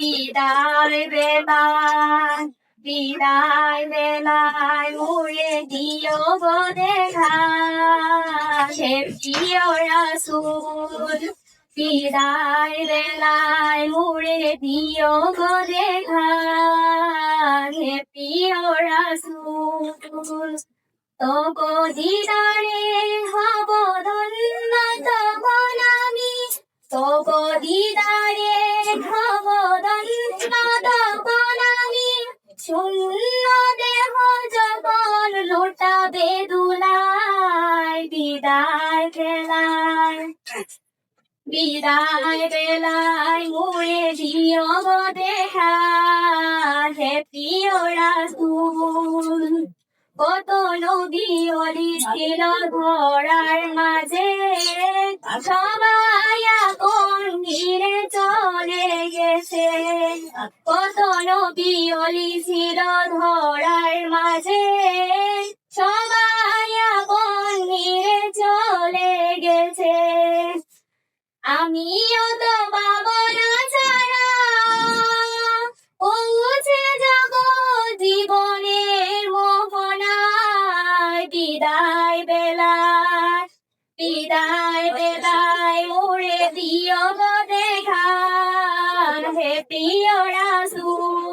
বিদায় বেলায় বিদায় বেলায় মুড়ে দিও গো দেখা হে প্রিয় রাসূল বিদায় বেলায় মুড়ে দিও গো দেখা হে প্রিয় রাসূল তবু দিদারে হব ধন্য তখন আমি তবু দিদারে হব ধন্য তখন আমি শূন্য দেহ যখন লুটাবে দুলায় বিদায় বেলায় বিদায় বেলায় মুড়ে দিও গো দেখা হে প্রিয় রাসূল কত নবী ওলি ছিল ধরার মাঝে সবাই আপন ঘিরে চলে গেছে কত নবী ওলি ছিল ধরার মাঝে সবাই আপন ঘিরে চলে গেছে আমিও তো পাবো না ছাড়া পৌঁছে যাব জীবনের মোহনায় বিদায় বেলায় মোরে দিও গো দেখা হে প্রিয় রাসূল